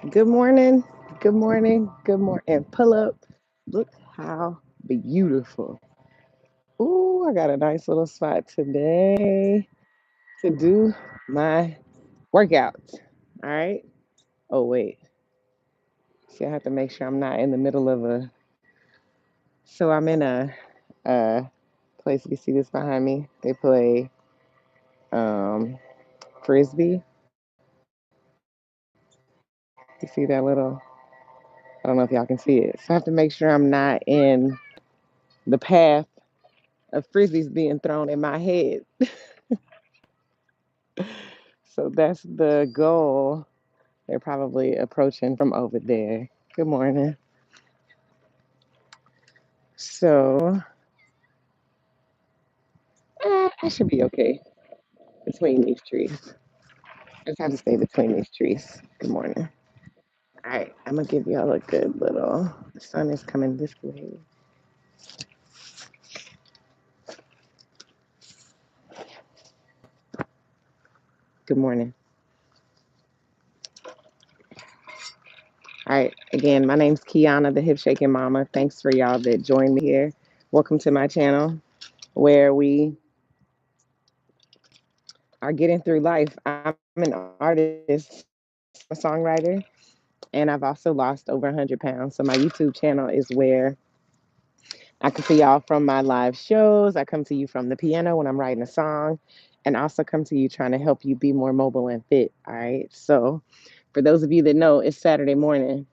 Good morning. Good morning. Good morning. And pull up. Look how beautiful. Ooh, I got a nice little spot today to do my workouts. All right. Oh, wait. See, I have to make sure I'm not in the middle of a. So I'm in a place. You can see this behind me. They play um, frisbee. You see that little. I don't know if y'all can see it. So I have to make sure I'm not in the path of frisbees being thrown in my head. So that's the goal. They're probably approaching from over there. Good morning. So I should be okay between these trees. I just have to stay between these trees. Good morning. All right, I'm gonna give y'all a good little. The sun is coming this way. Good morning. All right, again, my name's Kiana, the Hip Shaking Mama. Thanks for y'all that joined me here. Welcome to my channel where we are getting through life. I'm an artist, I'm a songwriter, and I've also lost over 100 pounds. So my YouTube channel is where I come to y'all from my live shows. I come to you from the piano when I'm writing a song, and I also come to you trying to help you be more mobile and fit. All right. So for those of you that know, it's Saturday morning,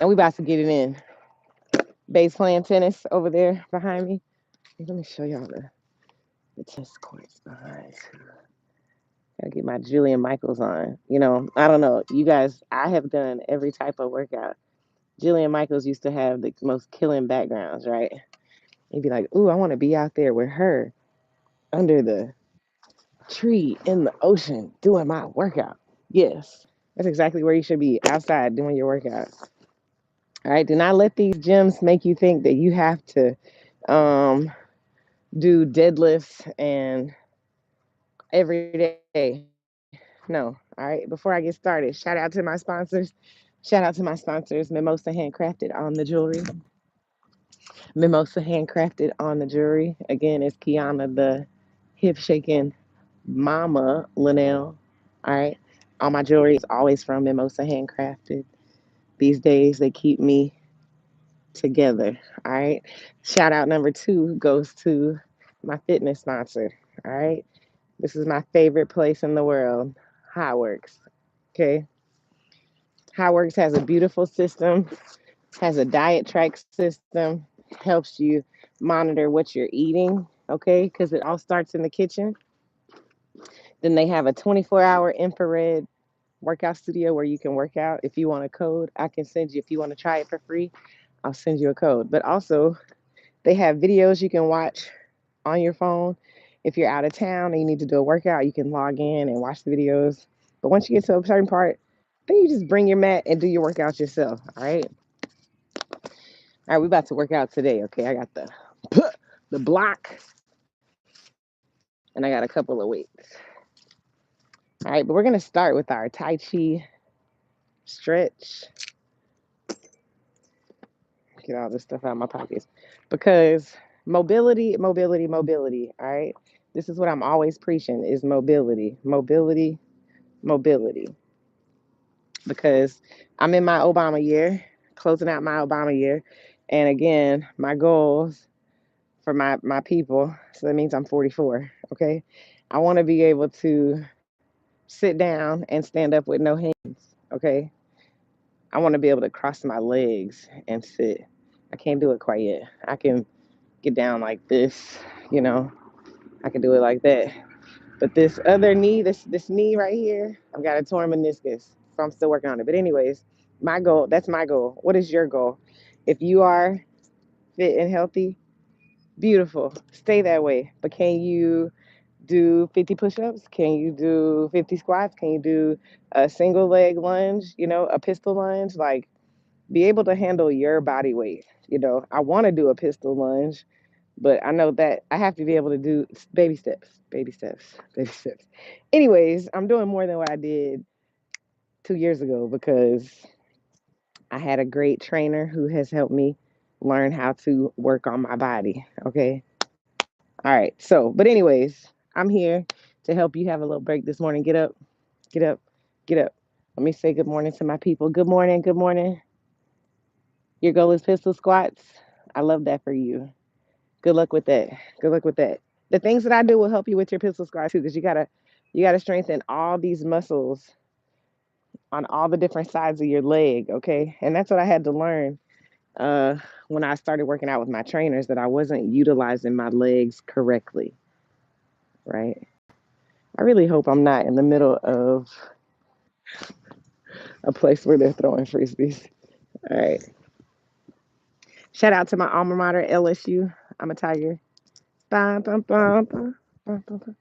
and we about to get it in. Bass playing tennis over there behind me. Let me show y'all the tennis courts behind. Gotta get my Julian Michaels on. I don't know. You guys, I have done every type of workout. Jillian Michaels used to have the most killing backgrounds, right? You'd be like, ooh, I want to be out there with her under the tree in the ocean doing my workout. Yes, that's exactly where you should be, outside doing your workout. All right, do not let these gyms make you think that you have to do deadlifts and every day. No, all right. Before I get started, shout out to my sponsors, Mimosa Handcrafted on the jewelry. Mimosa handcrafted on the jewelry. Again, it's Kiana, the hip shaking mama Lynell. All right. All my jewelry is always from Mimosa handcrafted. These days they keep me together. All right. Shout out number two goes to my fitness sponsor. All right. This is my favorite place in the world, Highworks. Okay. Highworks has a beautiful system, has a diet track system, helps you monitor what you're eating, okay? Because it all starts in the kitchen. Then they have a 24-hour infrared workout studio where you can work out. If you want a code, I can send you. If you want to try it for free, I'll send you a code. But also, they have videos you can watch on your phone. If you're out of town and you need to do a workout, you can log in and watch the videos. But once you get to a certain part, then you just bring your mat and do your workout yourself. All right. All right, we about to work out today. Okay, I got the block, and I got a couple of weights. All right, but we're gonna start with our Tai Chi stretch. Get all this stuff out of my pockets because mobility, mobility, mobility. All right, this is what I'm always preaching: is mobility, mobility, mobility. Because I'm in my Obama year, closing out my Obama year, and again, my goals for my people. So that means I'm 44. Okay, I want to be able to sit down and stand up with no hands. Okay, I want to be able to cross my legs and sit. I can't do it quite yet. I can get down like this, you know. I can do it like that. But this other knee, this knee right here, I've got a torn meniscus. So I'm still working on it. But anyways, my goal, that's my goal. What is your goal? If you are fit and healthy, beautiful. Stay that way. But can you do 50 push-ups? Can you do 50 squats? Can you do a single leg lunge, a pistol lunge? Like, be able to handle your body weight. I want to do a pistol lunge, But I know that I have to be able to do baby steps, baby steps, baby steps. Anyways, I'm doing more than what I did 2 years ago because I had a great trainer who has helped me learn how to work on my body. Okay. All right. So, but anyways, I'm here to help you have a little break this morning. Get up, get up, get up. Let me say good morning to my people. Good morning. Good morning. Your goal is pistol squats. I love that for you. Good luck with that. Good luck with that. The things that I do will help you with your pistol squats too, because you gotta strengthen all these muscles on all the different sides of your leg. Okay, and that's what I had to learn uh, when I started working out with my trainers, that I wasn't utilizing my legs correctly. Right. I really hope I'm not in the middle of a place where they're throwing frisbees. All right. Shout out to my alma mater, LSU. I'm a Tiger. Bum, bum, bum, bum, bum, bum, bum.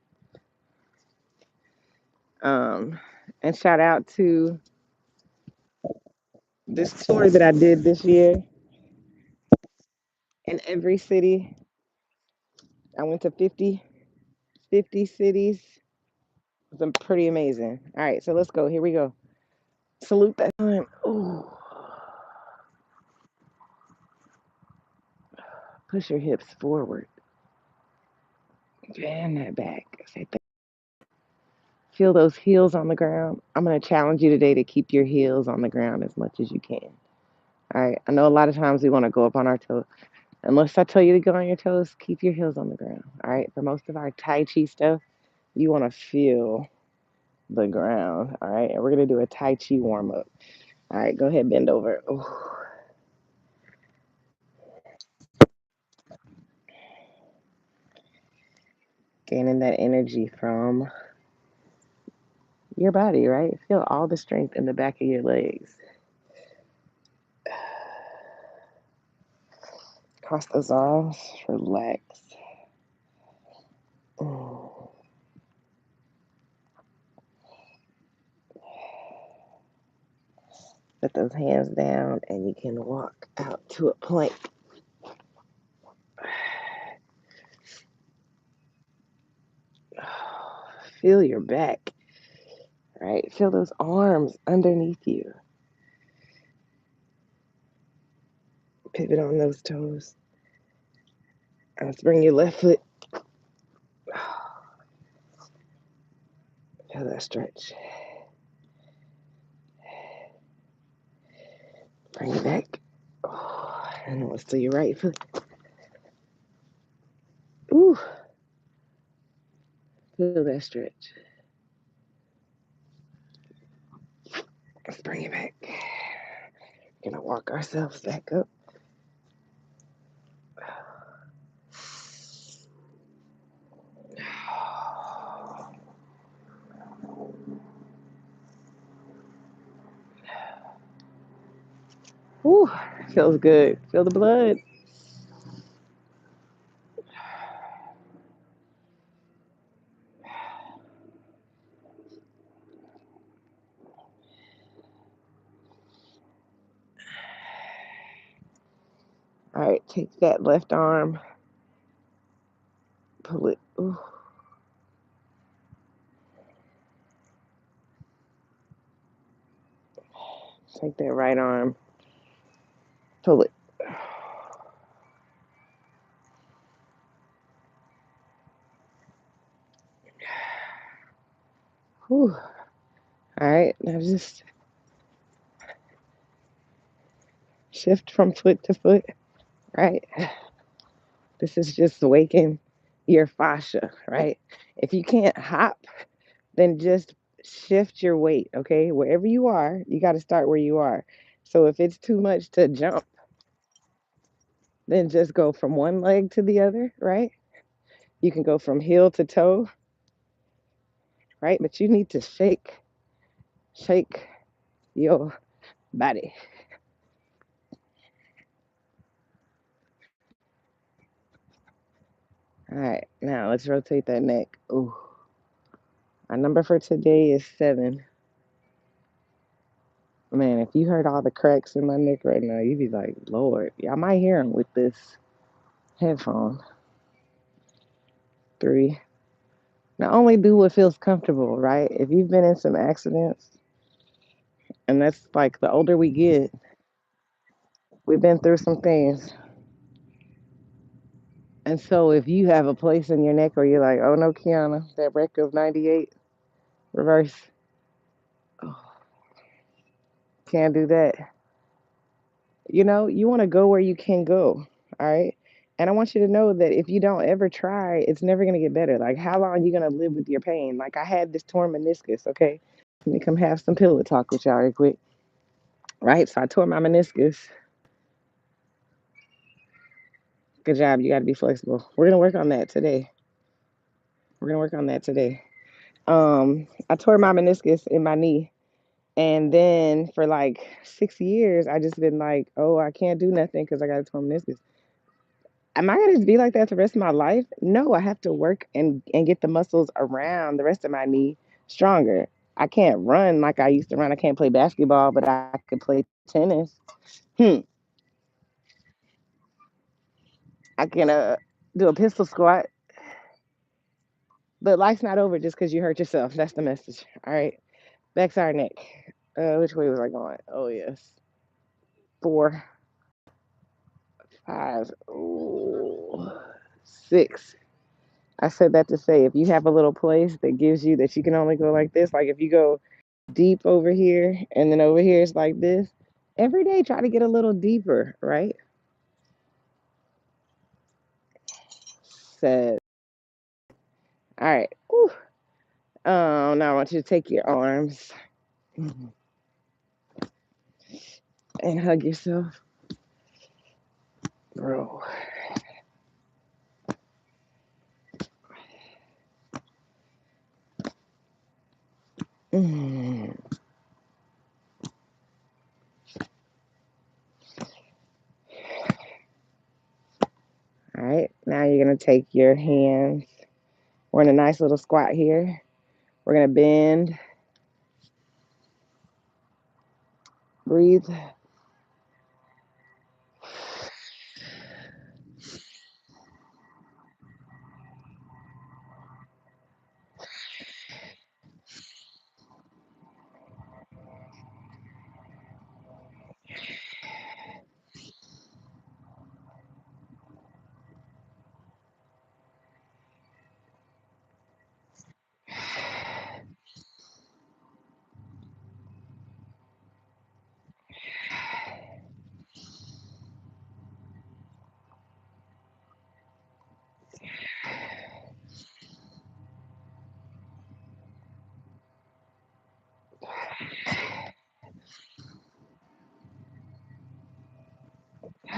Um, and shout out to this tour that I did this year in every city. I went to 50 cities. It was pretty amazing. All right, so let's go. Here we go. Salute that time. Ooh. Push your hips forward. Bend that back. Feel those heels on the ground. I'm going to challenge you today to keep your heels on the ground as much as you can. All right. I know a lot of times we want to go up on our toes. Unless I tell you to go on your toes, keep your heels on the ground. All right. For most of our Tai Chi stuff, you want to feel the ground. All right. And we're going to do a Tai Chi warm up. All right. Go ahead. Bend over. Ooh. Gaining that energy from your body, right? Feel all the strength in the back of your legs. Cross those arms. Relax. Ooh. Put those hands down and you can walk out to a plank. Feel your back, right? Feel those arms underneath you. Pivot on those toes. Let's bring your left foot. Feel that stretch. Bring it back. And let's do your right foot. Ooh, feel that stretch. Let's bring it back. We're gonna walk ourselves back up. Ooh, feels good. Feel the blood. All right, take that left arm, pull it. Ooh. Take that right arm, pull it. Whew. All right, now just shift from foot to foot, right? This is just waking your fascia, right? If you can't hop, then just shift your weight, okay? Wherever you are, you got to start where you are. So if it's too much to jump, then just go from one leg to the other, right? You can go from heel to toe, right? But you need to shake your body. All right, now let's rotate that neck. Ooh, our number for today is 7. Man, if you heard all the cracks in my neck right now, you'd be like, Lord, y'all might hear them with this headphone. Three. Not only do what feels comfortable, right? If you've been in some accidents, and that's like the older we get, we've been through some things. And so if you have a place in your neck where you're like, oh no, Kiana, that wreck of 98, reverse, oh, can't do that. You want to go where you can go. All right. And I want you to know that if you don't ever try, it's never going to get better. Like, how long are you going to live with your pain? Like, I had this torn meniscus, okay? Let me come have some pillow talk with y'all real quick. Right? So I tore my meniscus. Good job. You got to be flexible. We're going to work on that today. We're going to work on that today. I tore my meniscus in my knee. And then for like 6 years, I just been like, oh, I can't do nothing because I got a torn meniscus. Am I going to be like that the rest of my life? No, I have to work and get the muscles around the rest of my knee stronger. I can't run like I used to run. I can't play basketball, but I could play tennis. Hmm. I can do a pistol squat, but life's not over just because you hurt yourself. That's the message. All right. Back to our neck. Which way was I going? Oh, yes. 4, 5, ooh, 6. I said that to say if you have a little place that gives you that you can only go like this, like if you go deep over here and then over here it's like this, every day try to get a little deeper, right? Said, all right. Whew. Now I want you to take your arms and hug yourself, bro. Mm. All right, now you're gonna take your hands. We're in a nice little squat here. We're gonna bend, breathe.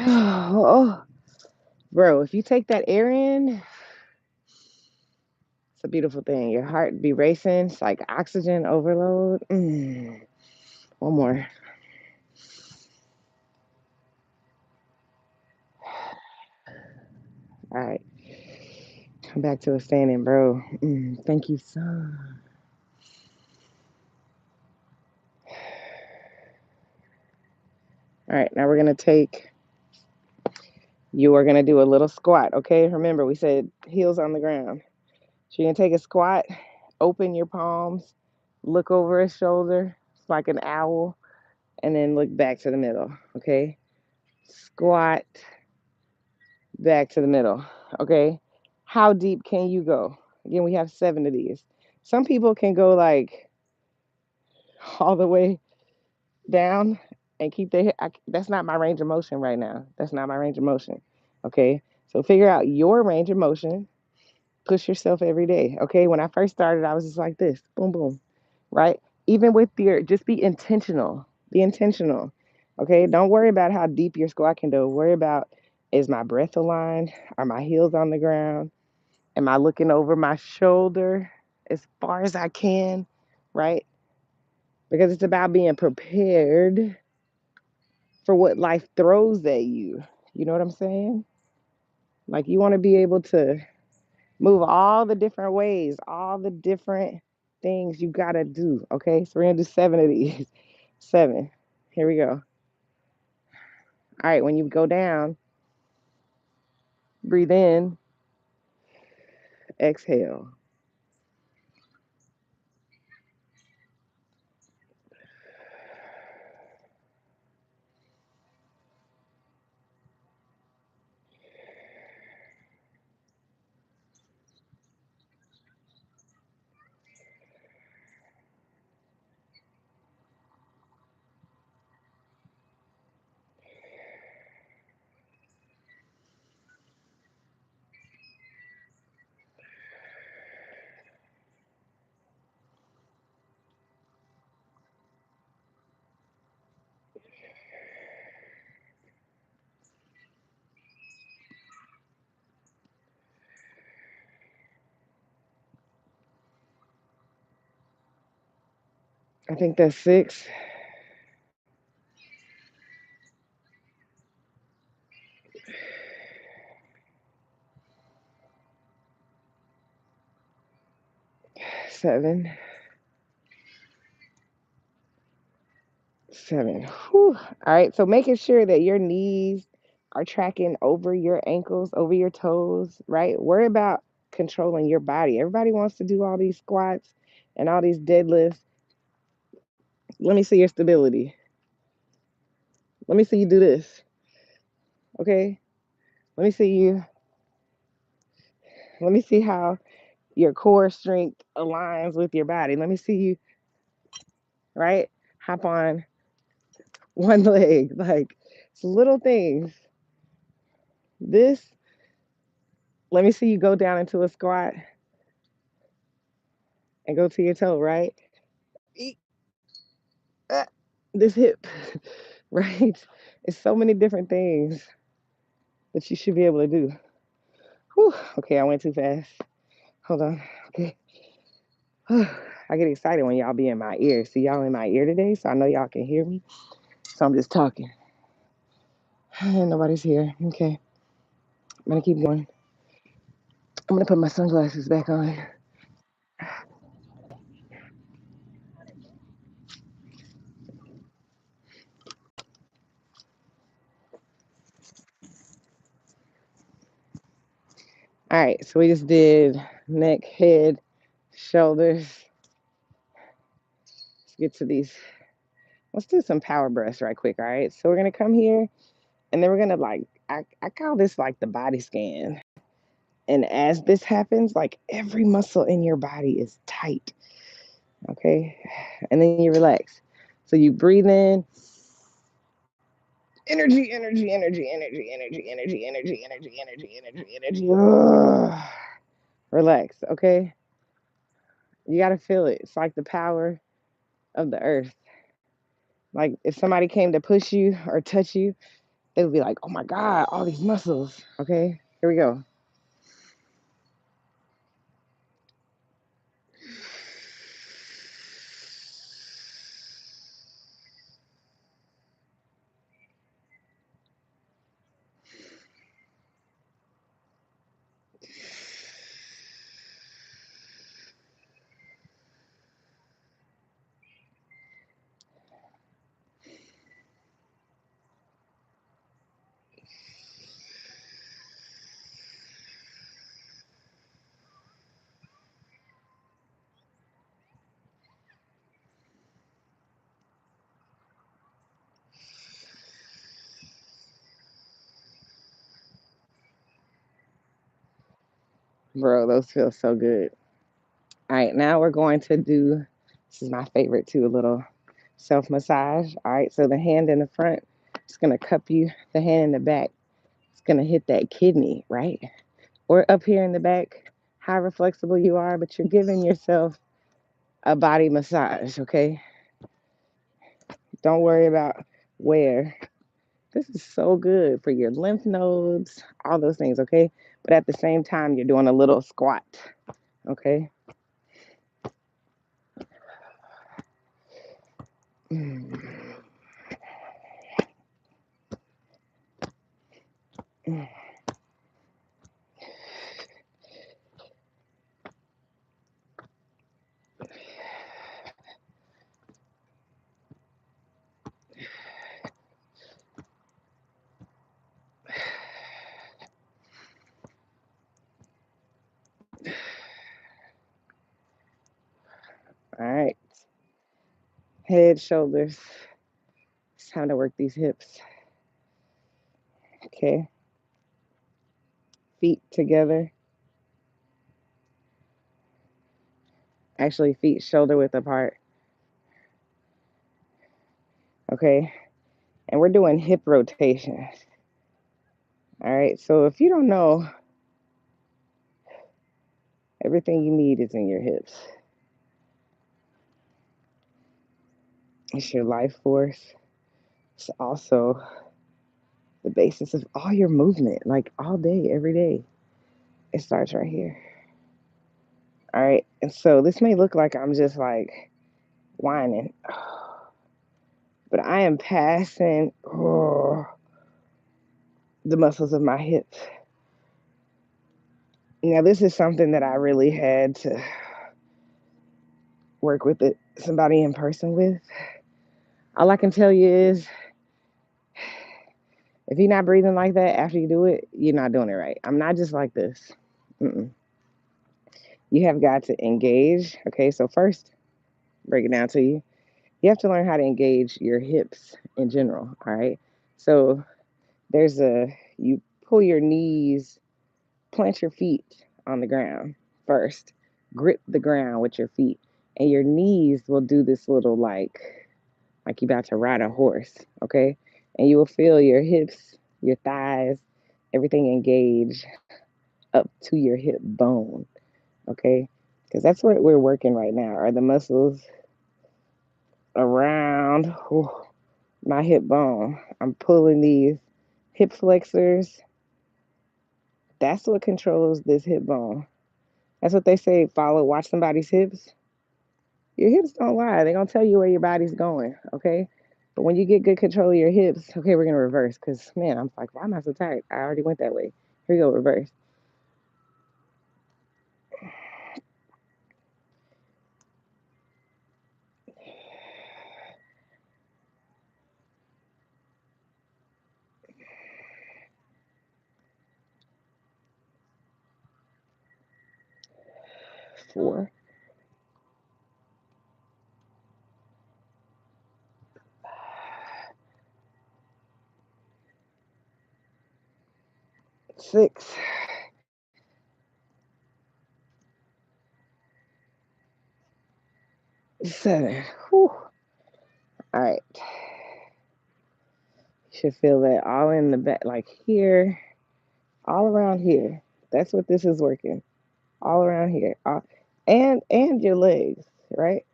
Oh, bro, if you take that air in, it's a beautiful thing. Your heart be racing. It's like oxygen overload. One more. All right. Come back to a standing, bro. Thank you, son. All right. Now we're going to take, you are going to do a little squat. Okay. Remember, we said heels on the ground. So you're going to take a squat, open your palms, look over his shoulder. It's like an owl. And then look back to the middle. Okay. Squat, back to the middle. Okay. How deep can you go? Again, we have 7 of these. Some people can go like all the way down and keep their that's not my range of motion right now. That's not my range of motion. Okay. So figure out your range of motion. Push yourself every day. Okay. When I first started, I was just like this boom, boom. Right. Even with your, just be intentional. Be intentional. Okay. Don't worry about how deep your squat can go. Worry about, is my breath aligned? Are my heels on the ground? Am I looking over my shoulder as far as I can? Right. Because it's about being prepared for what life throws at you. You know what I'm saying? Like you want to be able to move all the different ways, all the different things you got to do. Okay. So we're going to do 7 of these. 7. Here we go. All right. When you go down, breathe in Exhale. I think that's 6, 7, 7. Whew. All right. So making sure that your knees are tracking over your ankles, over your toes, right? Worry about controlling your body. Everybody wants to do all these squats and all these deadlifts. Let me see your stability. Let me see you do this. Okay. Let me see you. Let me see how your core strength aligns with your body. Let me see you, right? Hop on one leg. Like it's little things. This, let me see you go down into a squat and go to your toe, right? Eek, this hip, right? It's so many different things that you should be able to do. Whew. Okay, I went too fast. Hold on. Okay. I get excited when y'all be in my ear. See, y'all in my ear today, so I know y'all can hear me. So I'm just talking. Nobody's here. Okay. I'm going to keep going. I'm going to put my sunglasses back on. All right, so we just did neck, head, shoulders. Let's get to these. Let's do some power breaths right quick, all right? So we're going to come here, and then we're going to I call this like the body scan. And as this happens, like every muscle in your body is tight, okay? And then you relax. So you breathe in, energy, energy, energy, energy, energy, energy, energy, energy, energy, energy, energy. Relax, okay? You got to feel it. It's like the power of the earth. Like if somebody came to push you or touch you, they would be like, oh my God, all these muscles. Okay, here we go. Bro, those feel so good. All right, now we're going to do, this is my favorite too, a little self massage. All right, so the hand in the front, it's going to cup you, the hand in the back, it's going to hit that kidney, right? Or up here in the back, however flexible you are, but you're giving yourself a body massage, okay? Don't worry about where. This is so good for your lymph nodes, all those things, okay? But at the same time, you're doing a little squat, okay? Head, shoulders. It's time to work these hips. Okay. Feet together. Actually, feet shoulder width apart. Okay. And we're doing hip rotations. All right. So if you don't know, everything you need is in your hips. It's your life force. It's also the basis of all your movement, like all day, every day. It starts right here. All right. And so this may look like I'm just like whining, but I am passing the muscles of my hips. Now, this is something that I really had to work with somebody in person with. All I can tell you is if you're not breathing like that after you do it, you're not doing it right. I'm not just like this. Mm-mm. You have got to engage. Okay, so first, break it down to you. You have to learn how to engage your hips in general. All right. So you pull your knees, plant your feet on the ground first, grip the ground with your feet, and your knees will do this little like you're about to ride a horse. Okay. And you will feel your hips, your thighs, everything engage up to your hip bone. Okay. Because that's what we're working right now are the muscles around my hip bone. I'm pulling these hip flexors. That's what controls this hip bone. That's what they say. Watch somebody's hips. Your hips don't lie. They're gonna tell you where your body's going. Okay. But when you get good control of your hips, okay, we're gonna reverse. Cause man, I'm like, why am I so tired? I already went that way. Here we go, reverse. 4, 6, 7. Whew. All right. You should feel that all in the back, like here, all around here. That's what this is working. All around here, and your legs, right?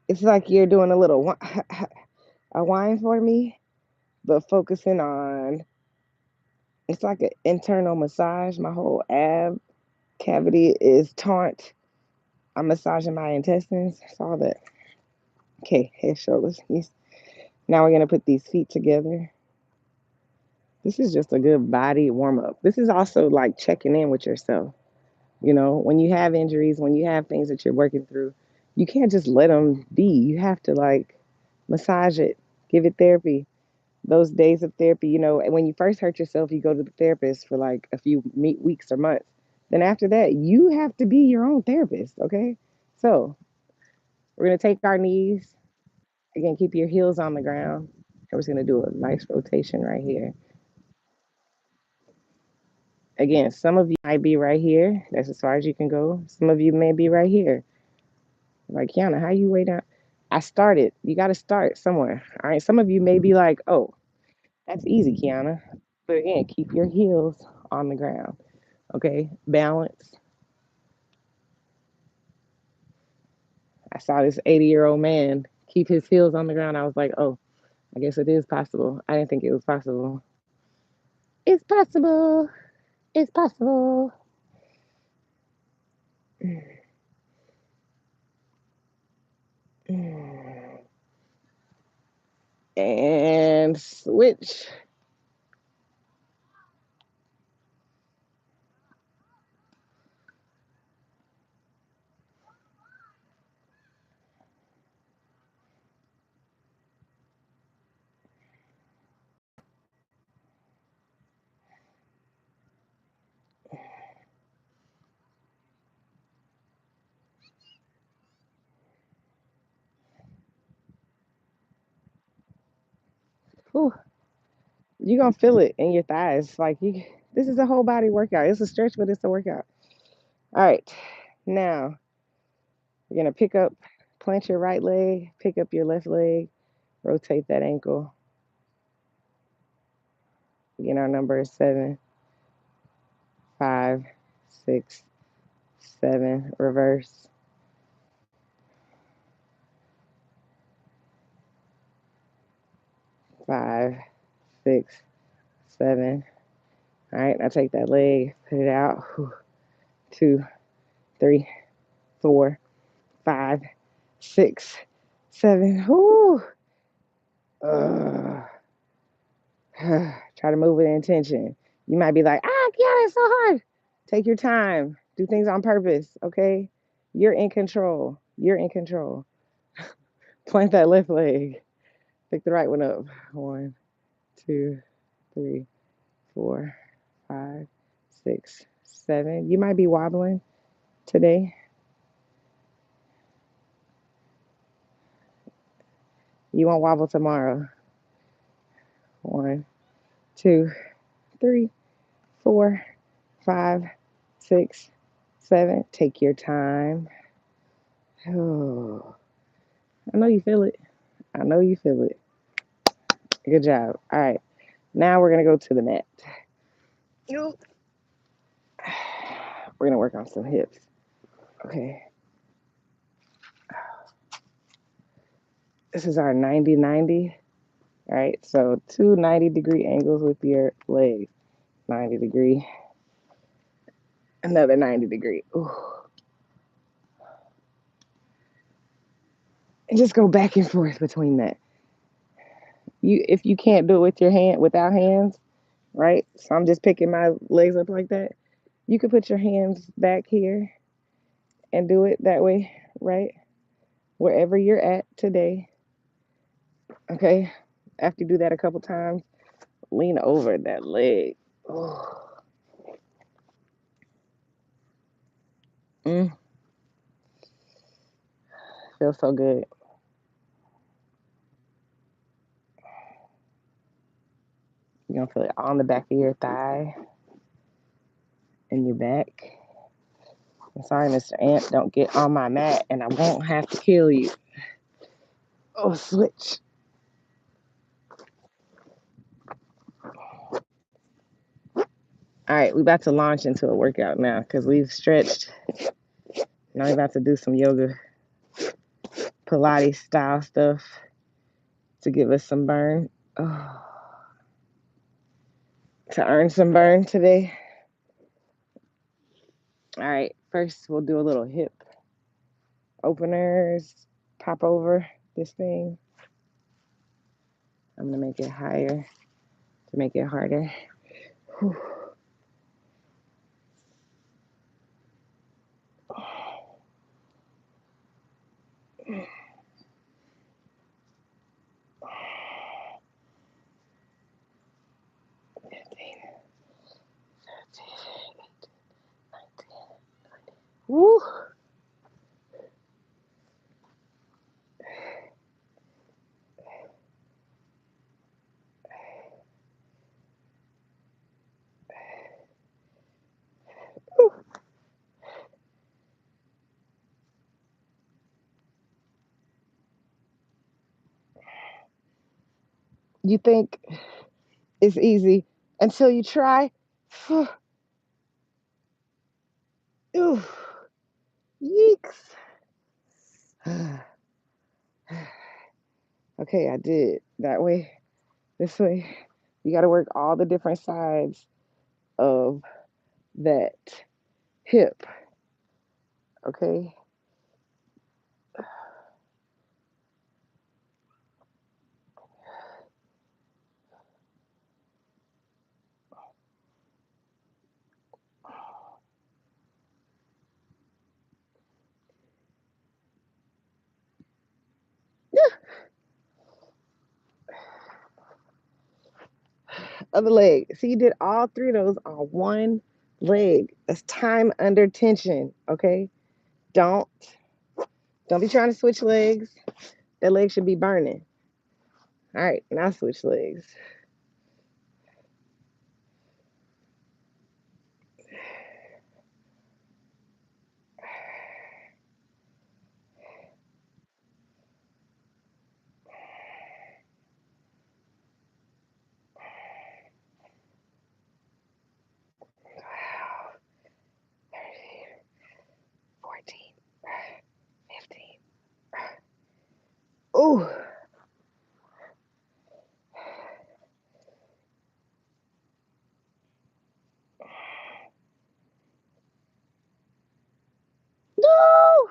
It's like you're doing a little a whine for me, but focusing on. It's like an internal massage. My whole ab cavity is taut. I'm massaging my intestines. It's all that. Okay, head, shoulders, knees. Now we're gonna put these feet together. This is just a good body warm up. This is also like checking in with yourself. When you have injuries, when you have things that you're working through, you can't just let them be. You have to like massage it, give it therapy. Those days of therapy, when you first hurt yourself, you go to the therapist for like a few weeks or months. Then after that, you have to be your own therapist, okay? So we're gonna take our knees. Again, keep your heels on the ground. And we're just gonna do a nice rotation right here. Again, some of you might be right here. That's as far as you can go. Some of you may be right here. Like, Kiana, how you way down? I started. You got to start somewhere. All right. Some of you may be like, oh, that's easy, Kiana. But again, keep your heels on the ground. Okay. Balance. I saw this 80-year-old man keep his heels on the ground. I was like, oh, I guess it is possible. I didn't think it was possible. It's possible. It's possible. And switch. Whew, you're gonna feel it in your thighs. Like you this is a whole body workout. It's a stretch, but it's a workout. All right. Now you're gonna plant your right leg, pick up your left leg, rotate that ankle. Again, our number is 7, 5, 6, 7. Reverse. 5, 6, 7. All right, now take that leg, put it out. 2, 3, 4, 5, 6, 7. Whoo. Ugh. Try to move with intention. You might be like, yeah, it's so hard. Take your time. Do things on purpose, okay? You're in control. You're in control. Plant that left leg. Pick the right one up. 1, 2, 3, 4, 5, 6, 7. You might be wobbling today. You won't wobble tomorrow. 1, 2, 3, 4, 5, 6, 7. Take your time. Oh, I know you feel it. I know you feel it. Good job. All right. Now we're going to go to the mat. We're going to work on some hips. Okay. This is our 90-90. All right. So 2 90-degree angles with your legs. 90-degree. Another 90-degree. Ooh. And just go back and forth between that. If you can't do it with your hand without hands, right? So I'm just picking my legs up like that. You could put your hands back here and do it that way, right? Wherever you're at today. Okay. After you do that a couple times, lean over that leg. Oh, mm, feels so good. You're gonna feel it on the back of your thigh and your back. I'm sorry, Mr. Ant, don't get on my mat and I won't have to kill you. Oh, switch. All right, we're about to launch into a workout now because we've stretched. Now we're about to do some yoga, Pilates style stuff to give us some burn. Oh, to earn some burn today. All right, first we'll do a little hip openers. Pop over this thing. I'm gonna make it higher to make it harder. Whew. Woo. You think it's easy until you try. Ooh, yeeks. Okay, I did that way, this way. You got to work all the different sides of that hip. Okay. Other leg. See, you did all three of those on one leg. That's time under tension. Okay. Don't don't be trying to switch legs. That leg should be burning. All right, now switch legs. Wow. 13, 14, 15. Ooh. No.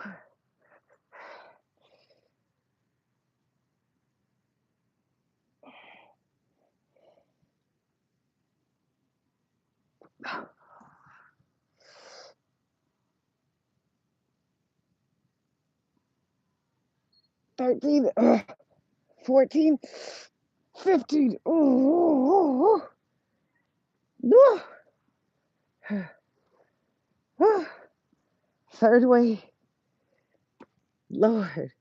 13, 14, 15. Ooh. Ooh. Ooh. Third way. Lord.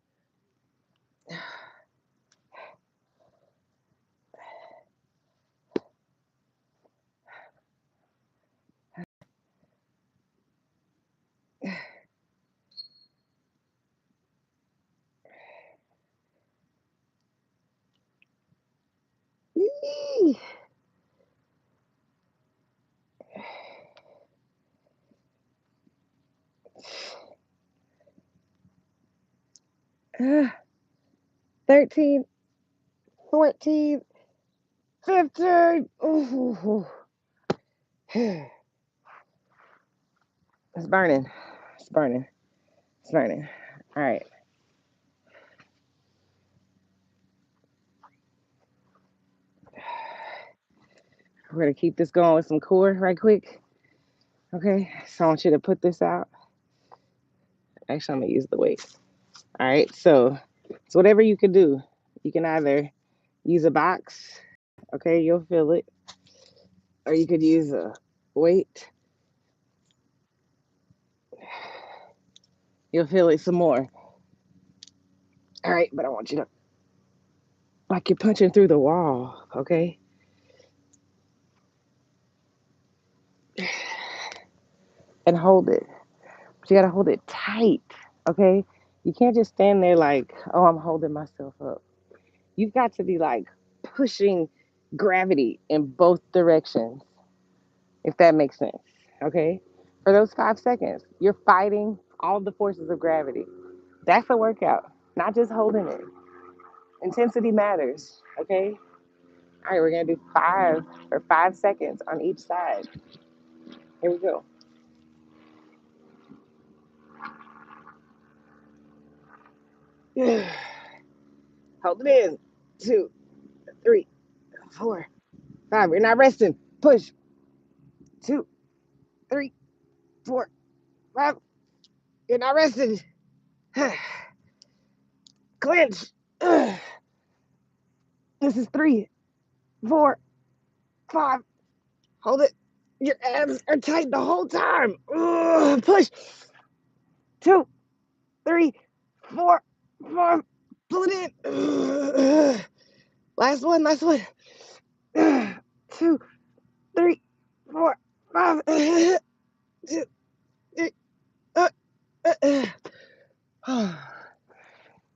13, 14, 15. Ooh. It's burning. It's burning. It's burning. All right. We're going to keep this going with some core right quick. Okay. So I want you to put this out. Actually, I'm going to use the weight. All right. So whatever you can do, you can either use a box. Okay. You'll feel it. Or you could use a weight. You'll feel it some more. All right. But I want you to, like you're punching through the wall. Okay. And hold it. But you got to hold it tight. Okay. You can't just stand there like, oh, I'm holding myself up. You've got to be like pushing gravity in both directions, if that makes sense. Okay. For those 5 seconds, you're fighting all the forces of gravity. That's a workout, not just holding it. Intensity matters. Okay. All right. We're going to do five or 5 seconds on each side. Here we go. Hold it in. 2, 3, 4, 5. We're not resting. Push. 2, 3, 4, 5. You're not resting. Clench. This is 3, 4, 5. Hold it. Your abs are tight the whole time. Push. 2, 3, 4, 5. Pull it in. Last one. Last one. 2, 3, 4, 5. 2, 3.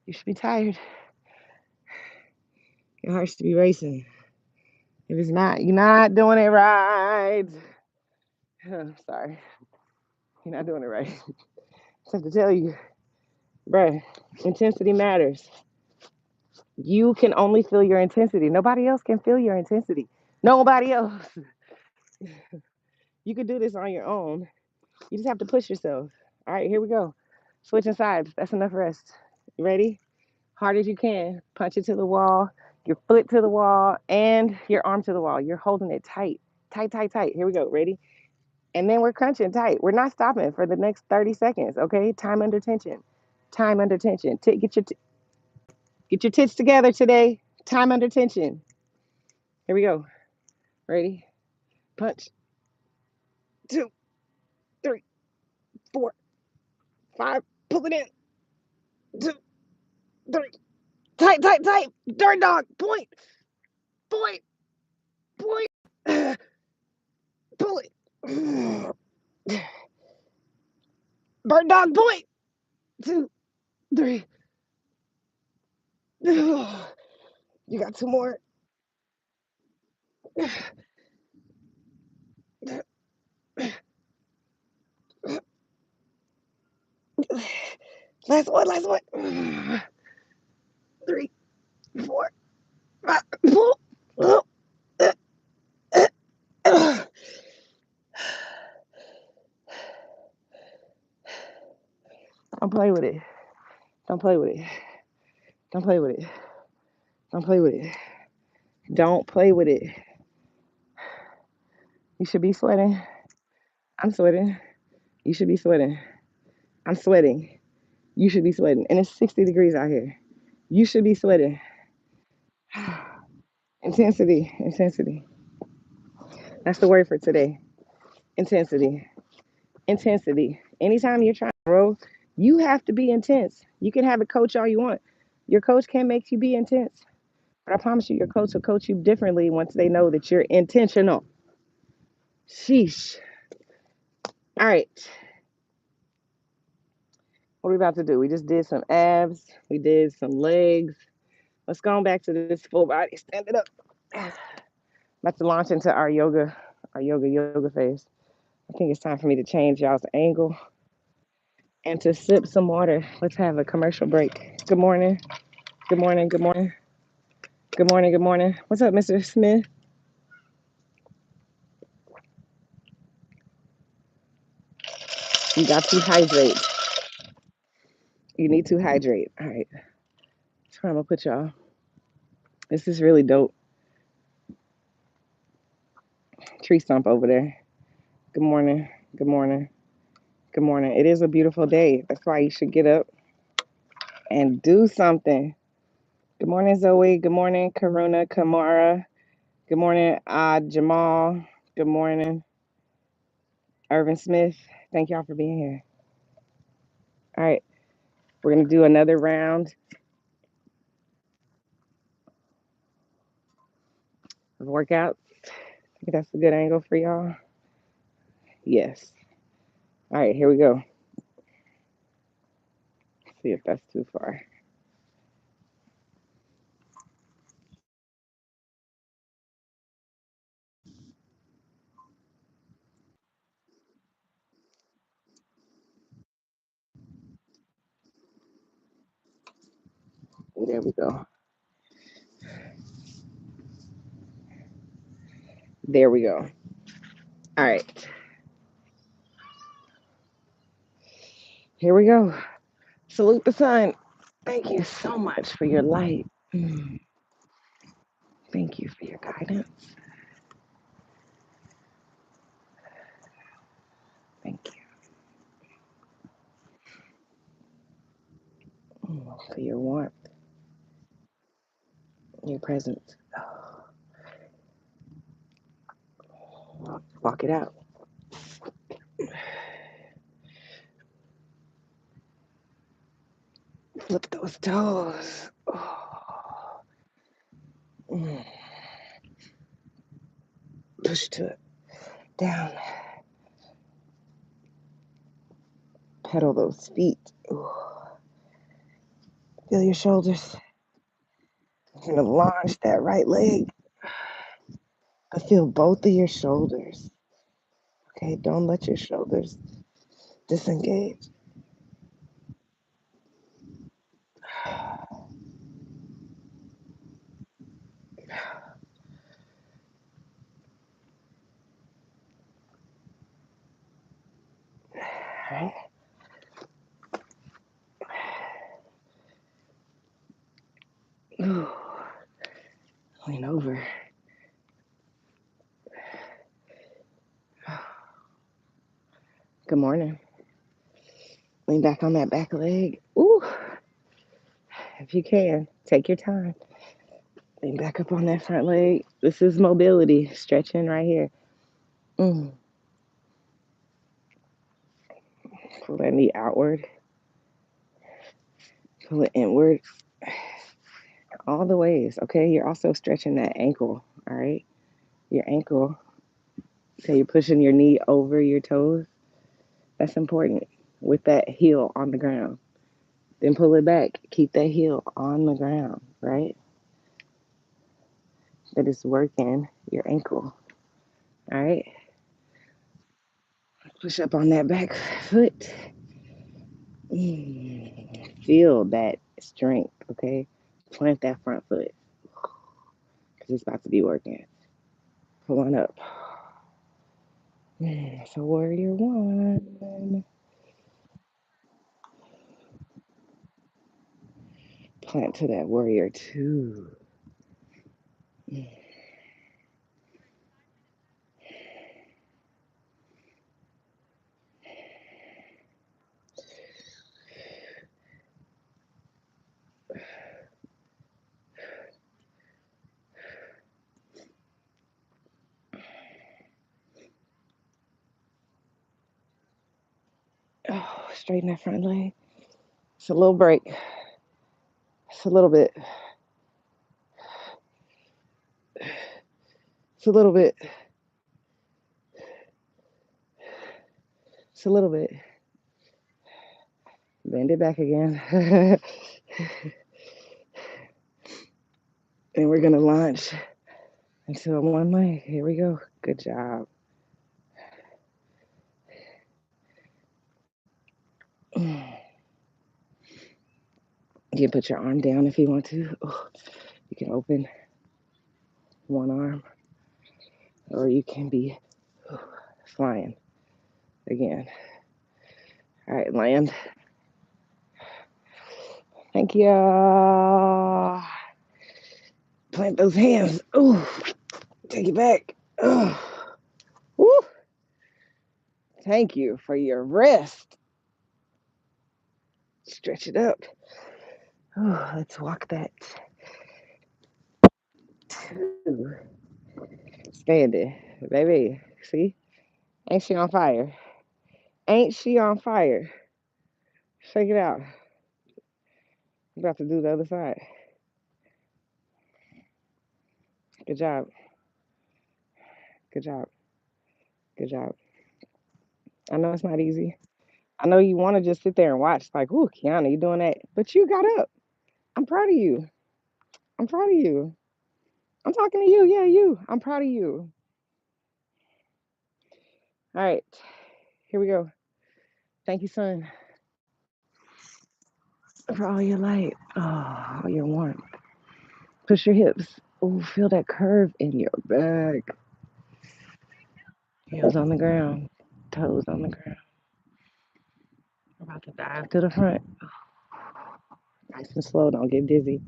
You should be tired. Your heart should be racing. If it's not, you're not doing it right. Sorry, you're not doing it right. I have to tell you, bruh, intensity matters. You can only feel your intensity. Nobody else can feel your intensity. Nobody else. You can do this on your own. You just have to push yourself. All right, here we go. Switching sides. That's enough rest. You ready? Hard as you can. Punch it to the wall, your foot to the wall, and your arm to the wall. You're holding it tight. Tight, tight, tight. Here we go. Ready? And then we're crunching tight. We're not stopping for the next 30 seconds, okay? Time under tension. Time under tension. Get your tits together today. Time under tension. Here we go. Ready? Punch. 2, 3, 4, 5. Pull it in. 2, 3, Tight, tight, tight. Dirt dog. Point, point, point. Pull it. Bird dog. Point. 2, 3. You got 2 more. Last one, last one. 3, 4, 5. Pull. Don't play with it. Don't play with it. Don't play with it. Don't play with it. Don't play with it. You should be sweating. I'm sweating. You should be sweating. I'm sweating. You should be sweating. And it's 60 degrees out here. You should be sweating. Intensity. Intensity. That's the word for today. Intensity. Intensity. Anytime you're trying to grow, you have to be intense. You can have a coach all you want. Your coach can't make you be intense. But I promise you, your coach will coach you differently once they know that you're intentional. Sheesh. All right. What are we about to do? We just did some abs. We did some legs. Let's go on back to this full body. Stand it up. About to launch into our yoga phase. I think it's time for me to change y'all's angle and to sip some water. Let's have a commercial break. Good morning. Good morning. Good morning. Good morning. Good morning. What's up, Mr. Smith? You got to hydrate. You need to hydrate. All right. That's where I'm gonna put y'all. This is really dope. Tree stump over there. Good morning. Good morning. Good morning. It is a beautiful day. That's why you should get up and do something. Good morning, Zoe. Good morning, Karuna, Kamara. Good morning, Jamal. Good morning, Irvin Smith. Thank y'all for being here. All right, we're gonna do another round of workouts. I think that's a good angle for y'all. Yes. All right, here we go. See if that's too far. There we go. There we go. All right. Here we go. Salute the sun. Thank you so much for your light. Thank you for your guidance. Thank you for your warmth, your presence. Walk it out. Flip those toes. Oh. Push to it. Down. Pedal those feet. Ooh. Feel your shoulders. You're gonna launch that right leg. I feel both of your shoulders. Okay, don't let your shoulders disengage. All right. Ooh. Lean over. Good morning. Lean back on that back leg. Ooh. If you can, take your time. Lean back up on that front leg. This is mobility, stretching right here. Mm. Pull that knee outward. Pull it inward. all the ways. Okay, you're also stretching that ankle. All right, your ankle. So you're pushing your knee over your toes. That's important with that heel on the ground. Then pull it back. Keep that heel on the ground, right? That is working your ankle. All right. Push up on that back foot. Feel that strength, okay? Plant that front foot because it's about to be working. Pull on up. So, warrior one. Plant to that warrior two. Oh, straighten that front leg. It's a little break. It's a little bit. It's a little bit. It's a little bit. Bend it back again. And we're going to launch into one leg. Here we go. Good job. You can put your arm down if you want to. Oh, you can open one arm, or you can be flying again. All right, land. Thank you. Plant those hands. Ooh, take it back. Oh, woo. Thank you for your rest. Stretch it up. Oh, let's walk that two. Standing, baby. See? Ain't she on fire? Ain't she on fire? Shake it out. I'm about to do the other side. Good job. Good job. Good job. I know it's not easy. I know you want to just sit there and watch, like, ooh, Quiana, you doing that? But you got up. I'm proud of you. I'm proud of you. I'm talking to you. Yeah, you. I'm proud of you. All right. Here we go. Thank you, son, for all your light. Oh, all your warmth. Push your hips. Oh, feel that curve in your back. Heels on the ground. Toes on the ground. We're about to dive to the front. Nice and slow. Don't get dizzy.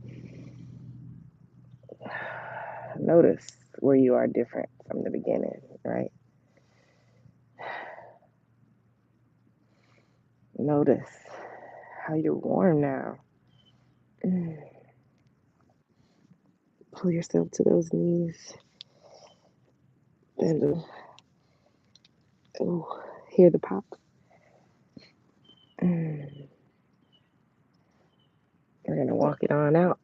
Notice where you are different from the beginning, right? Notice how you're warm now. Pull yourself to those knees. And oh, hear the pop. We're gonna walk it on out.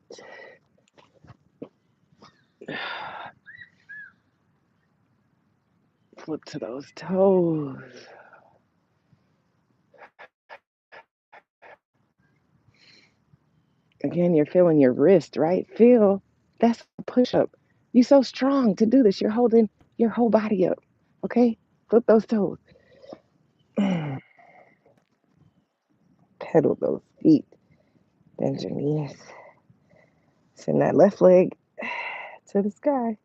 Flip to those toes. Again, you're feeling your wrist, right? Feel that's a push up. You're so strong to do this. You're holding your whole body up. Okay? Flip those toes. Pedal those feet. Bend your knees. Send that left leg to the sky.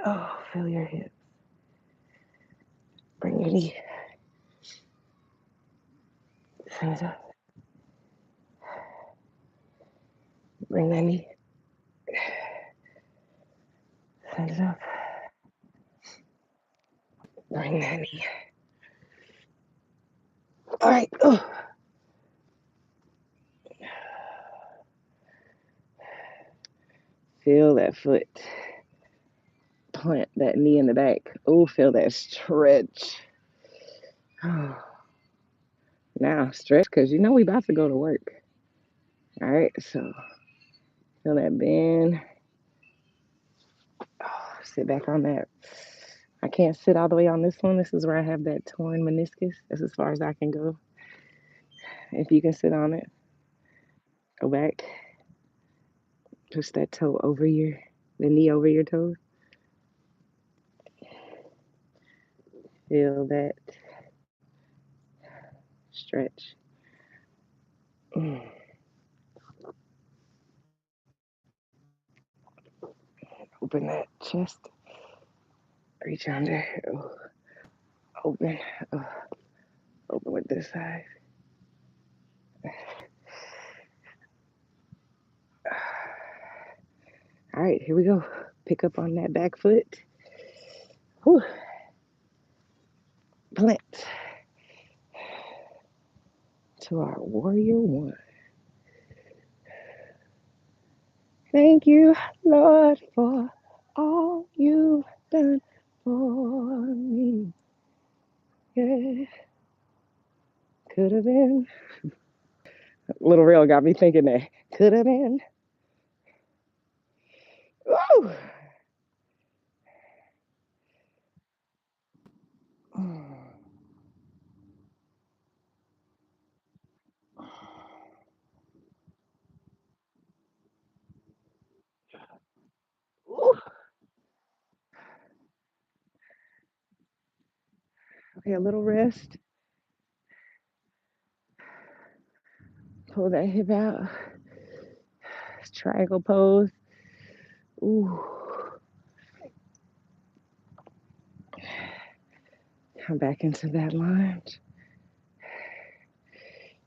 Oh, feel your hips. Bring your knee. Send it up. Bring that knee. Send it up. Bring that knee. All right. Oh. Feel that foot. Plant that knee in the back. Oh, feel that stretch. Now stretch because you know we about to go to work. All right, so feel that bend. Oh, sit back on that. I can't sit all the way on this one. This is where I have that torn meniscus. That's as far as I can go. If you can sit on it, go back. Push that toe over the knee over your toes. Feel that stretch. Mm. Open that chest. Reach under. Oh, open. Oh, open with this side. All right, here we go. Pick up on that back foot. Whew. Plant to our warrior one. Thank you, Lord, for all you've done for me. Yeah, could have been. Little Rail got me thinking that. Could have been. Woo! Okay, a little rest. Pull that hip out. Triangle pose. Ooh. Come back into that lunge.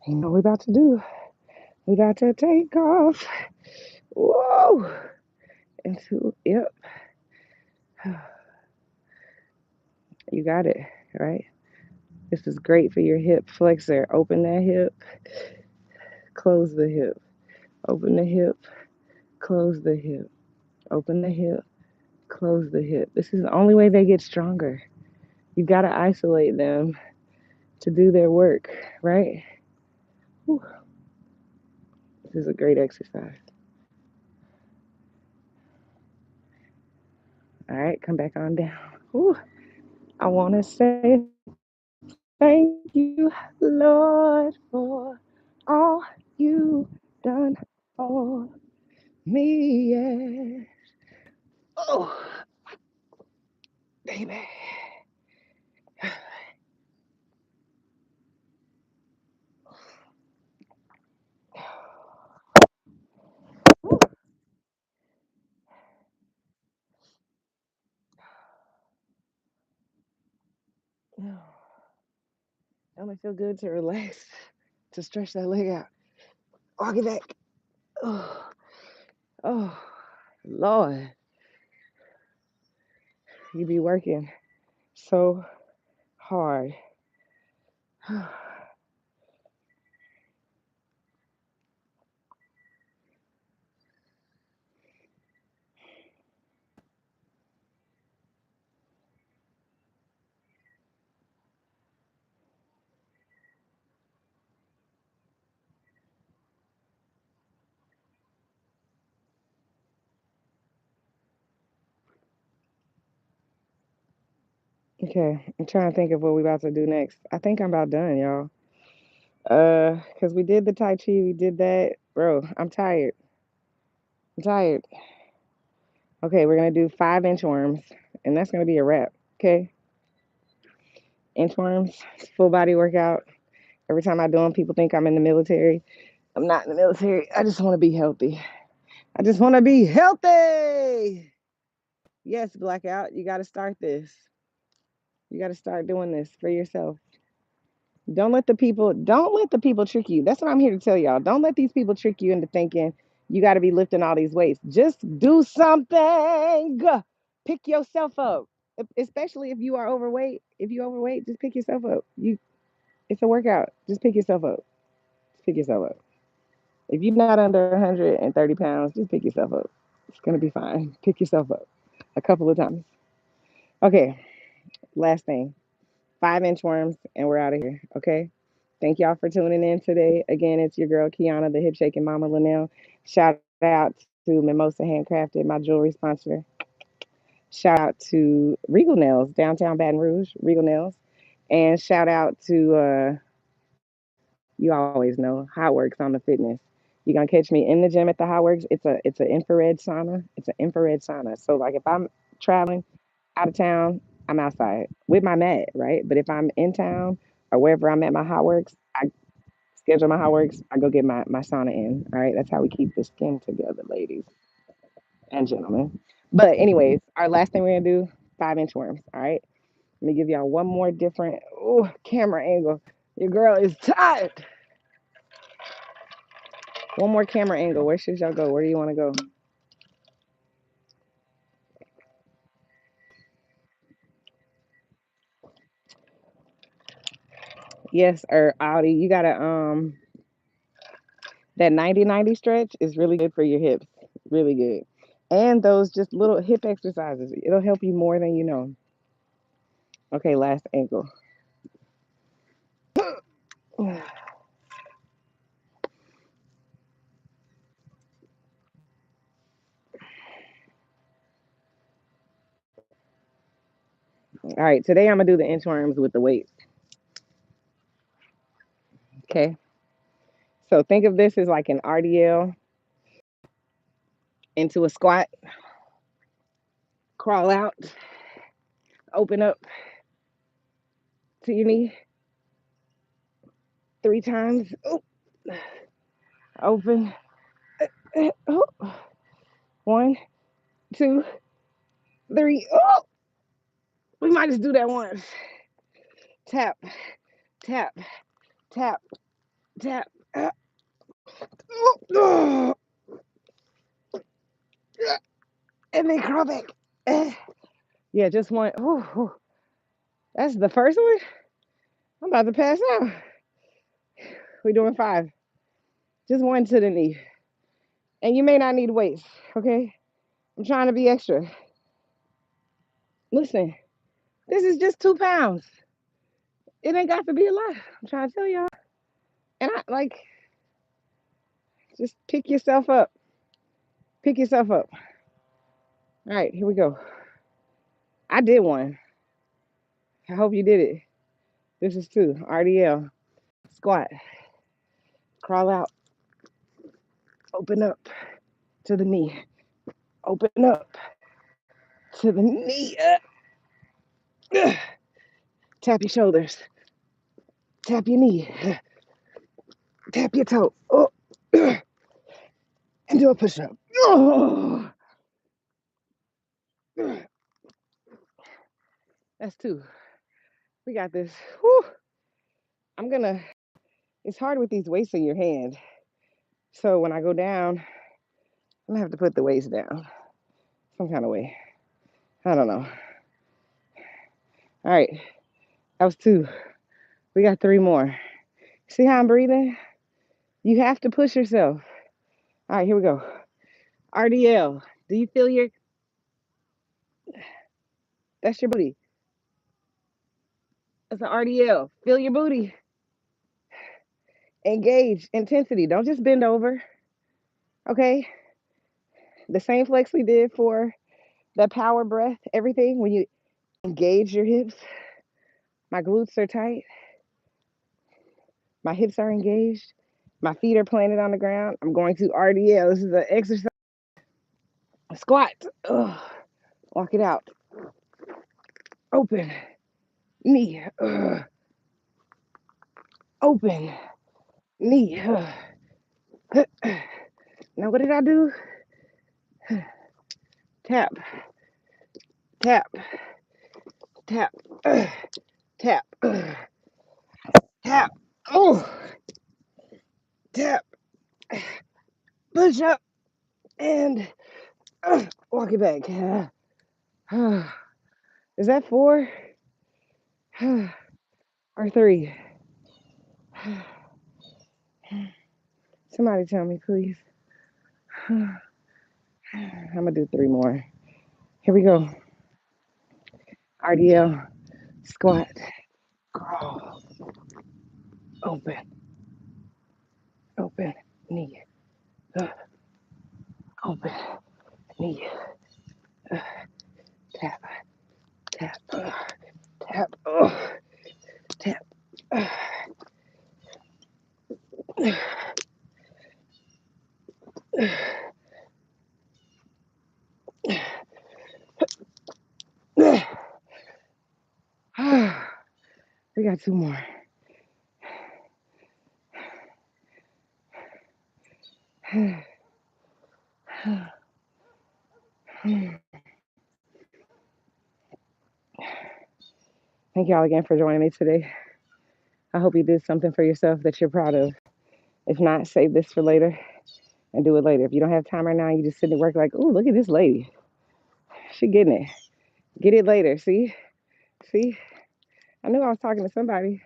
You know what we about to do? We got to take off. Whoa! Into, yep. You got it, right? This is great for your hip flexor. Open that hip, close the hip. Open the hip, close the hip. Open the hip, close the hip. This is the only way they get stronger. You got to isolate them to do their work, right? Whew. This is a great exercise. All right, come back on down. Whew. I want to say thank you, Lord, for all you done for me. Yeah. Oh, baby. Don't it feel good to relax, to stretch that leg out? Walk it back. Oh, oh, Lord, you be working so hard. Okay, I'm trying to think of what we about to do next. I think I'm about done, y'all. Cause we did the Tai Chi, we did that. Bro, I'm tired. I'm tired. Okay, we're gonna do 5 inchworms, and that's gonna be a wrap. Okay, inchworms, full body workout. Every time I do them, people think I'm in the military. I'm not in the military. I just want to be healthy. I just want to be healthy. Yes, Blackout, you got to start this. You got to start doing this for yourself. Don't let the people trick you. That's what I'm here to tell y'all. Don't let these people trick you into thinking you got to be lifting all these weights. Just do something. Pick yourself up. Especially if you are overweight. If you overweight, just pick yourself up. It's a workout. Just pick yourself up. Just pick yourself up. If you're not under 130 pounds, just pick yourself up. It's gonna be fine. Pick yourself up a couple of times. Okay, last thing. 5 inchworms, and we're out of here. Okay. Thank y'all for tuning in today. Again, it's your girl Kiana, the hip shaking Mama Lynell. Shout out to Mimosa Handcrafted, my jewelry sponsor. Shout out to Regal Nails, downtown Baton Rouge, Regal Nails. And shout out to you always know Hot Works on the fitness. You're gonna catch me in the gym at the Hot Works. It's an infrared sauna. It's an infrared sauna. So like if I'm traveling out of town, I'm outside with my mat, right? But if I'm in town or wherever I'm at my Hot Works, I schedule my Hot Works. I go get my sauna in. All right, that's how we keep the skin together, ladies and gentlemen. But anyways, our last thing we're gonna do 5 inch worms. All right, let me give y'all one more different camera angle. Your girl is tired. One more camera angle. Where should y'all go? Where do you want to go? Yes, or Audi. You gotta that 90-90 stretch is really good for your hips. Really good. And those just little hip exercises. It'll help you more than you know. Okay, last ankle. All right, today I'm gonna do the inchworms with the weights. Okay. So think of this as like an RDL into a squat, crawl out, open up to your knee 3 times. Ooh, open. Oh, 1, 2, 3. Oh, we might just do that once. Tap, tap, tap, tap. Oh, and then crawl back. Yeah, just one. Oh, that's the first one. I'm about to pass out. We're doing 5. Just one to the knee. And you may not need weights, okay? I'm trying to be extra. Listen, this is just 2 pounds. It ain't got to be a lot. I'm trying to tell y'all. And I like, just pick yourself up. Pick yourself up. All right, here we go. I did one. I hope you did it. This is 2. RDL. Squat. Crawl out. Open up to the knee. Open up to the knee. Tap your shoulders. Tap your knee. Tap your toe. Oh. And do a push up. Oh. That's 2. We got this. Whew. I'm gonna, it's hard with these weights in your hand. So when I go down, I'm gonna have to put the weights down some kind of way. I don't know. All right, that was 2. We got 3 more. See how I'm breathing? You have to push yourself. All right, here we go. RDL. Do you feel your, that's your booty. That's an RDL. Feel your booty. Engage. Intensity. Don't just bend over. Okay? The same flex we did for that power breath, everything. When you engage your hips, my glutes are tight. My hips are engaged. My feet are planted on the ground. I'm going to RDL. This is an exercise. Squat. Ugh. Walk it out. Open. Knee. Ugh. Open. Knee. Ugh. Now, what did I do? Tap. Tap. Tap. Tap. Tap. Oh. Tap. Push up. And walk it back. Is that 4 or 3? Somebody tell me, please. I'm gonna do 3 more. Here we go. RDL, squat, crawl, Open, open, knee, open, knee, tap, tap, tap, tap. We got two more. Thank y'all again for joining me today. I hope you did something for yourself that you're proud of. If not, save this for later and do it later. If you don't have time right now, you just sit at work like, oh, look at this lady. She getting it. Get it later. See? See? I knew I was talking to somebody.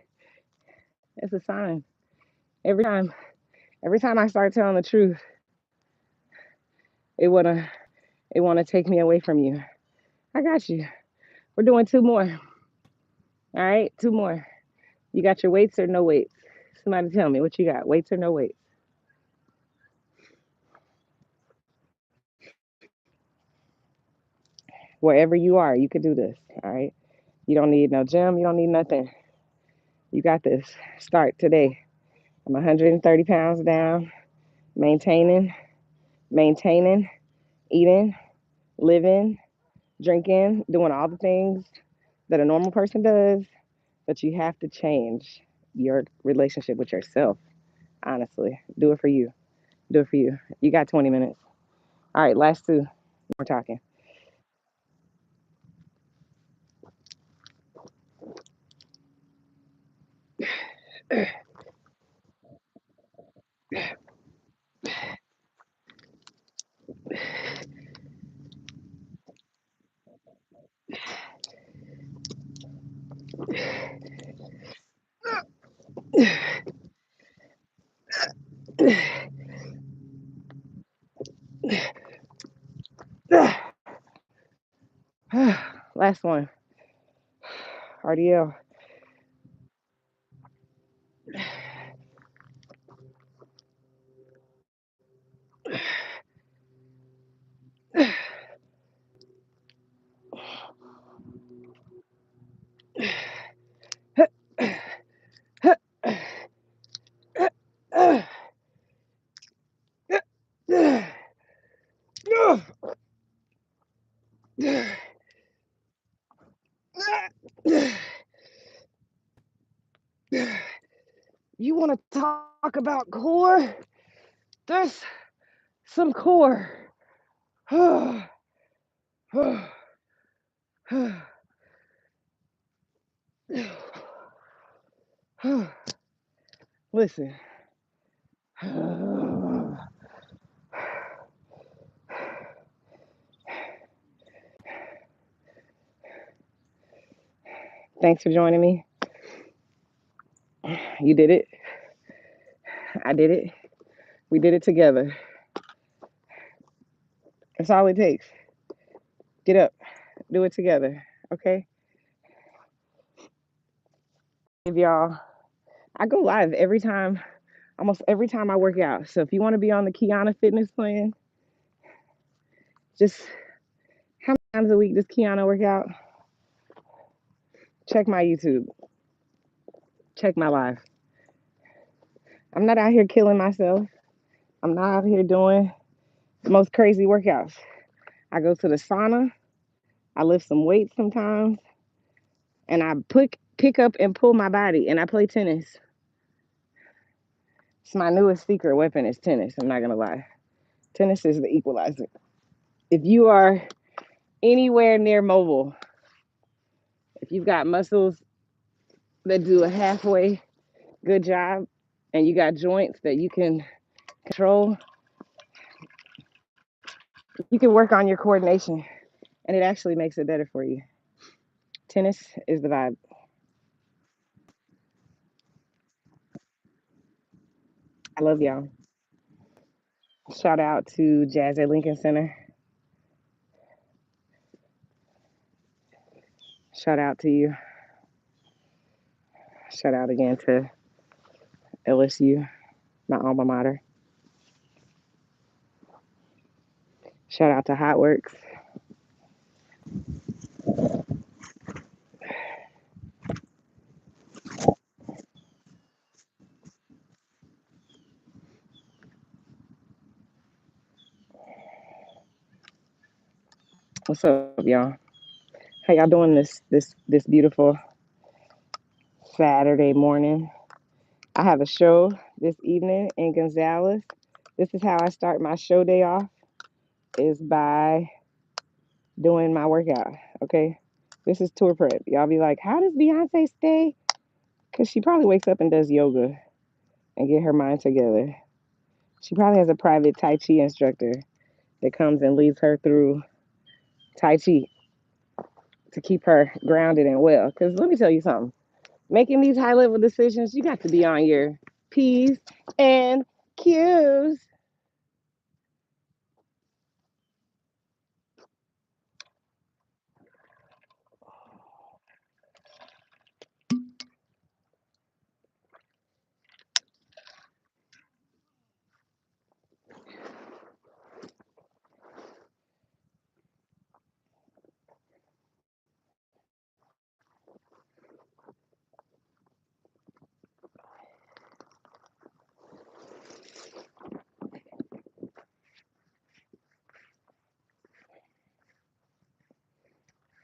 It's a sign. Every time I start telling the truth, it wanna take me away from you. I got you. We're doing two more. All right, two more. You got your weights or no weights? Somebody tell me what you got. Weights or no weights? Wherever you are, you can do this. All right. You don't need no gym. You don't need nothing. You got this. Start today. I'm 130 pounds down, maintaining, maintaining, eating, living, drinking, doing all the things that a normal person does, but you have to change your relationship with yourself. Honestly, do it for you. Do it for you. You got 20 minutes. All right, last two. We're talking. Last one. RDL. You want to talk about core? There's some core. Listen. Thanks for joining me. You did it. I did it. We did it together. That's all it takes. Get up. Do it together. Okay? Give y'all. I go live every time, almost every time I work out. So if you want to be on the Quiana fitness plan, just how many times a week does Quiana work out? Check my YouTube. Check my live. I'm not out here killing myself. I'm not out here doing the most crazy workouts. I go to the sauna. I lift some weights sometimes, and I pick up and pull my body, and I play tennis. It's my newest secret weapon is tennis. I'm not gonna lie. Tennis is the equalizer. If you are anywhere near mobile, if you've got muscles that do a halfway good job, and you got joints that you can control, you can work on your coordination, and it actually makes it better for you. Tennis is the vibe. I love y'all. Shout out to Jazz at Lincoln Center. Shout out to you. Shout out again to LSU, my alma mater. Shout out to Hot Works. What's up, y'all? How y'all doing this beautiful Saturday morning? I have a show this evening in Gonzales. This is how I start my show day off is by doing my workout. Okay. This is tour prep. Y'all be like, how does Beyonce stay? Because she probably wakes up and does yoga and get her mind together. She probably has a private Tai Chi instructor that comes and leads her through Tai Chi to keep her grounded and well. Because let me tell you something, making these high level decisions, you got to be on your P's and Q's.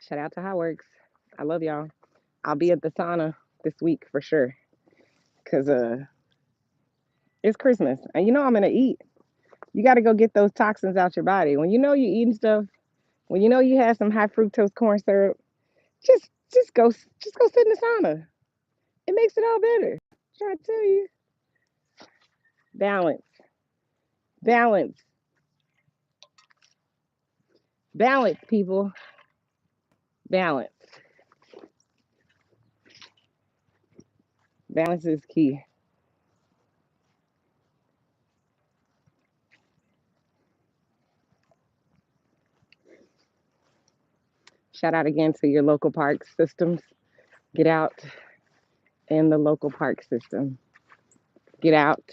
Shout out to Hot Works. I love y'all. I'll be at the sauna this week for sure. Because it's Christmas. And you know I'm going to eat. You got to go get those toxins out your body. When you know you're eating stuff, when you know you have some high fructose corn syrup, just go sit in the sauna. It makes it all better. I'm trying to tell you. Balance. Balance. Balance, people. Balance. Balance is key. Shout out again to your local park systems. Get out in the local park system. Get out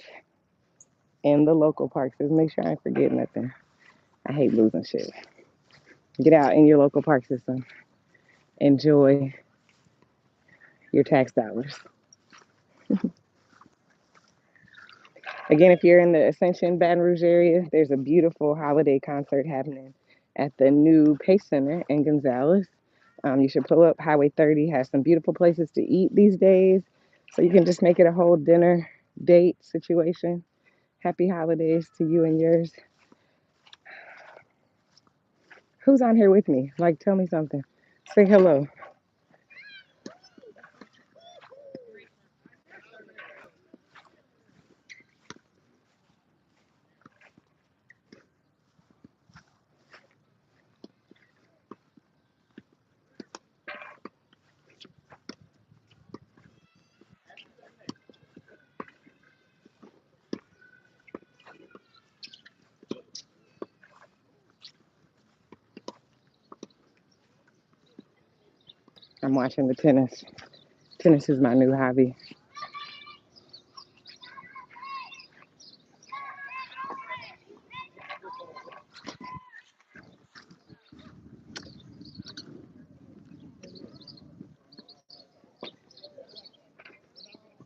in the local park system. Make sure I ain't forget nothing. I hate losing shit. Get out in your local park system. Enjoy your tax dollars. Again, if you're in the Ascension Baton Rouge area, there's a beautiful holiday concert happening at the new Pace Center in Gonzales. You should pull up. Highway 30 has some beautiful places to eat these days. So you can just make it a whole dinner date situation. Happy holidays to you and yours. Who's on here with me? Like, tell me something. Say hello. I'm watching the tennis. Tennis is my new hobby.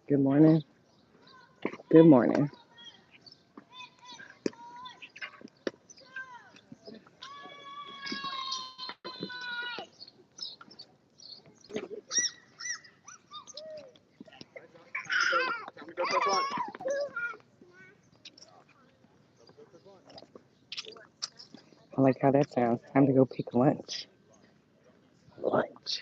Good morning. Good morning. I like how that sounds. Time to go pick lunch. Lunch.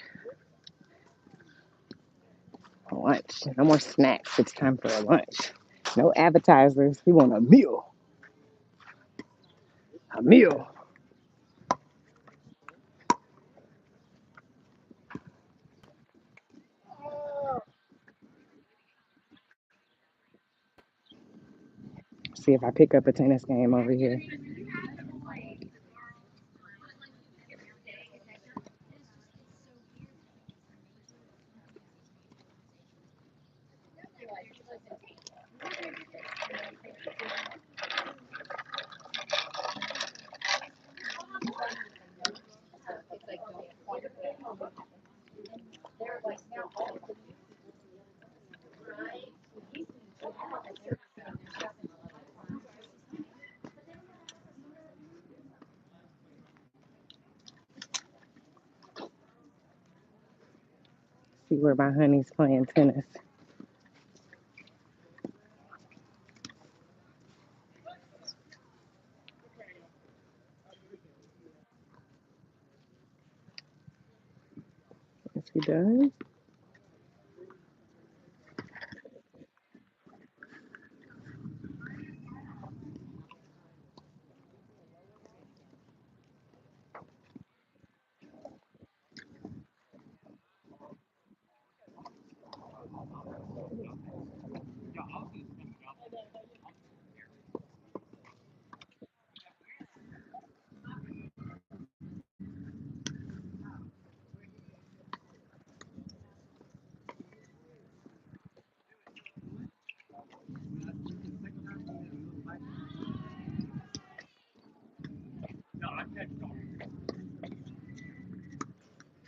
Lunch. No more snacks. It's time for a lunch. No appetizers. We want a meal. A meal. See if I pick up a tennis game over here. see where my honey's playing tennis. Is he done?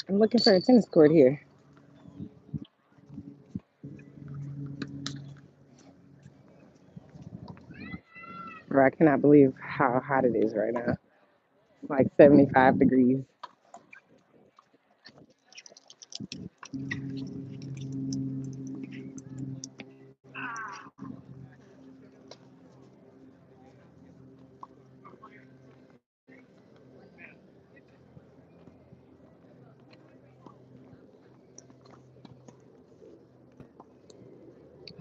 I'm looking for a tennis court here. Bro, I cannot believe how hot it is right now. Like 75 degrees.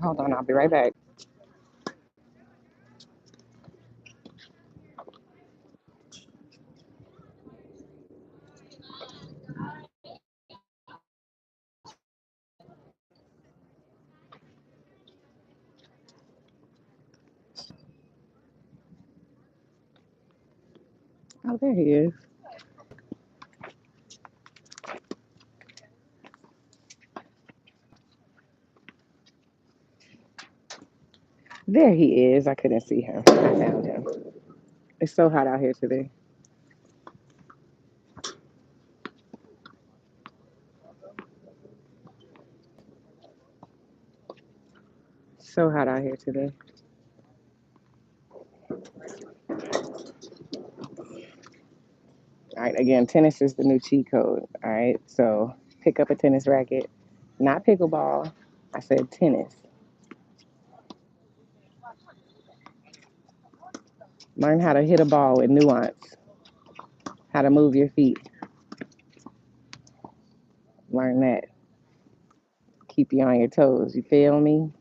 Hold on, I'll be right back. Oh, there he is. There he is. I couldn't see him. I found him. It's so hot out here today. So hot out here today. All right, again, tennis is the new cheat code. All right, so pick up a tennis racket, not pickleball. I said tennis. Learn how to hit a ball with nuance, how to move your feet. Learn that. Keep you on your toes. You feel me?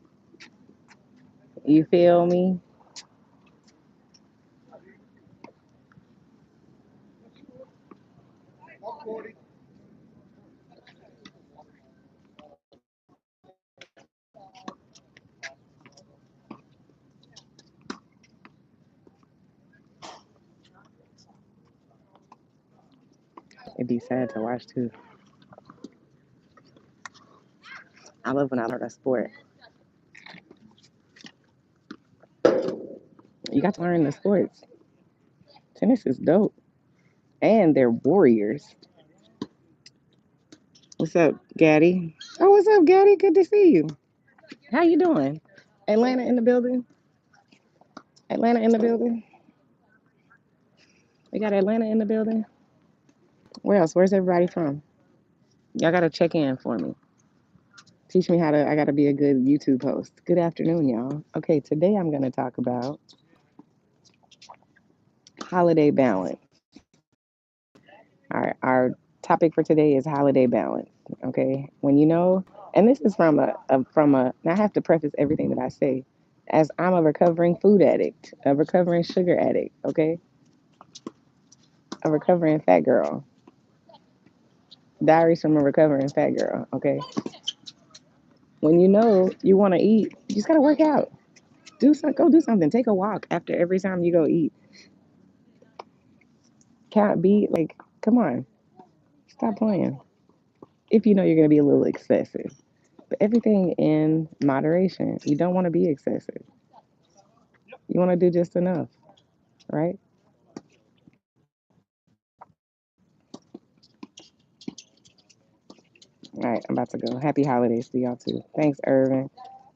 You feel me? It'd be sad to watch too. I love when I learn a sport. You got to learn the sports. Tennis is dope. And they're warriors. What's up, Gaddy? Oh, what's up, Gaddy? Good to see you. How you doing? Atlanta in the building? Atlanta in the building? We got Atlanta in the building? Where else? Where's everybody from? Y'all gotta check in for me. Teach me how to, I gotta be a good YouTube host. Good afternoon, y'all. Okay, today I'm gonna talk about holiday balance. Our topic for today is holiday balance. Okay, when you know, and this is from a. Now I have to preface everything that I say, as I'm a recovering food addict, a recovering sugar addict. Okay, a recovering fat girl. Diaries from a recovering fat girl. Okay, when you know you want to eat, you just gotta work out. Go do something. Take a walk after every time you go eat. Can't be like, come on, stop playing. If you know you're gonna be a little excessive. But everything in moderation. You don't want to be excessive. You want to do just enough, right? All right, I'm about to go. Happy holidays to y'all too. Thanks, Irvin.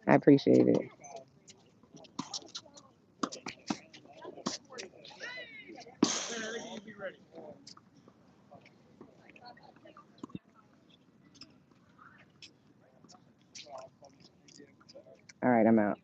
I appreciate it. All right, I'm out.